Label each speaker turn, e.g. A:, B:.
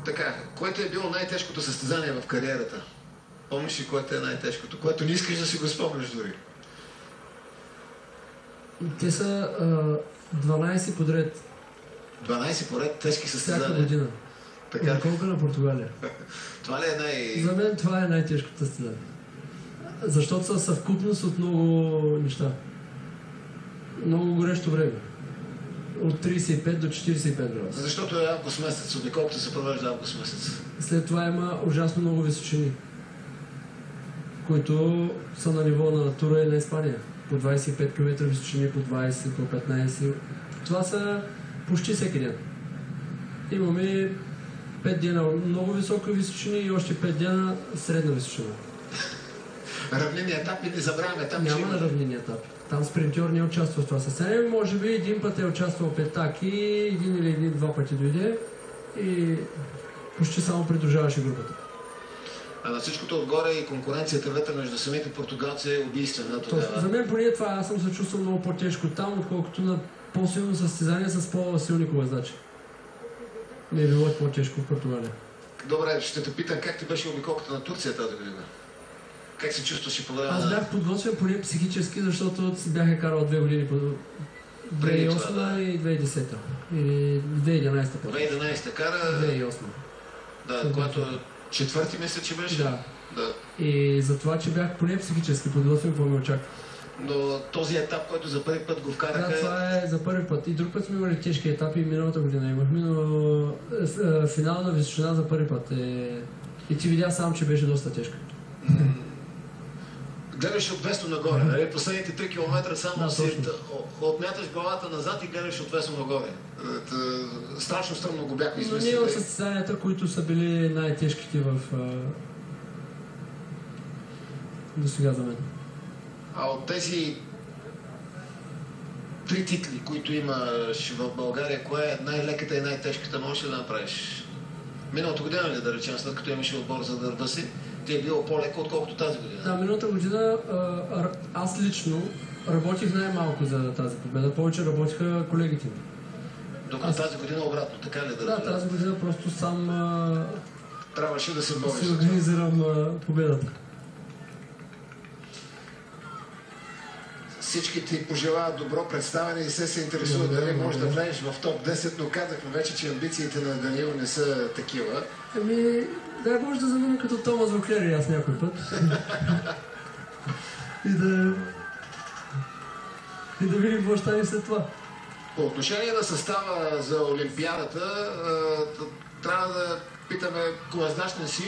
A: Така, което е било най-тежкото състезание в кариерата? Помниш ли което е най-тежкото? Което не искаш да си го спомниш дори?
B: Те са 12 подред.
A: 12 поред тежки състезания?
B: Всяка година.
A: Така.
B: Колко на Португалия?
A: Това ли е най...
B: За мен това е най-тежкото състезание. Защото са съвкупност от много неща. Много горещо време. От 35 до 45 градуса.
A: Защото е август месец, обиколката се провежда август месец.
B: След това има ужасно много височини, които са на ниво на Тура и на Испания. По 25 км височини, по 20, по 15. Това са почти всеки ден. Имаме 5 дена много висока височини и още 5 дена средна височина.
A: Равнини етапи не забравяме. Там
B: няма равнини етапи. Там спринтьор не участва в това състезание. Може би един път е участвал петаки, един или два пъти дойде и почти само придружаваше групата.
A: А на всичкото отгоре и конкуренцията вътре между самите португалци е убийствена тогава.
B: За мен поне това, аз съм се чувствал много по-тежко там, отколкото на по-силно състезание с по-силни колездачи. Не е било по-тежко в Португалия.
A: Добре, ще те питам как ти беше обиколката на Турция тази година? Как се чувстваше по време?
B: Аз бях подготвен поне психически, защото бях карал 2 години по 2008 и 2010. Или 2011 път.
A: 2011 кара...
B: 2008.
A: Да, когато четвърти мисля, че беше?
B: Да.
A: Да.
B: И за това, че бях поне психически подготвен, какво ме очаква.
A: Но този етап, който за първи път го вкараха...
B: Да, това е за първи път. И друг път сме имали тежки етапи, миналата година имахме, но финална височина за първи път е... И ти видя сам, че беше доста тежка.
A: Гледаш отвесно нагоре, нали? Последните 3 км само
B: да,
A: си отмяташ главата назад и гледаш отвесно нагоре. Страшно стръмно го бяхме измислили.
B: Но ние от състезанията, които са били най-тежките в... до сега за мен.
A: А от тези 3 титли, които имаш в България, коя е най-леката и най-тежката, можеш ли да направиш? Миналата година ли, да речем, след като имаше отбор за дърва си, ти е било по-леко, отколкото тази година?
B: Да, миналата година аз лично работих най-малко за тази победа, повече работиха колегите ми.
A: Докато тази година обратно, така ли да?
B: Да, тази година просто сам
A: трябваше да се бориш.
B: Си организирам победата.
A: Всички ти пожелават добро представяне и се интересуват дали можеш да влезеш в топ 10, но казахме вече, че амбициите на Даниил не са такива.
B: Ами, да, може да замина като Томас Воклер и аз някой път. и да видим какво ще стане след това.
A: По отношение на състава за Олимпиадата, трябва да питаме колездачния си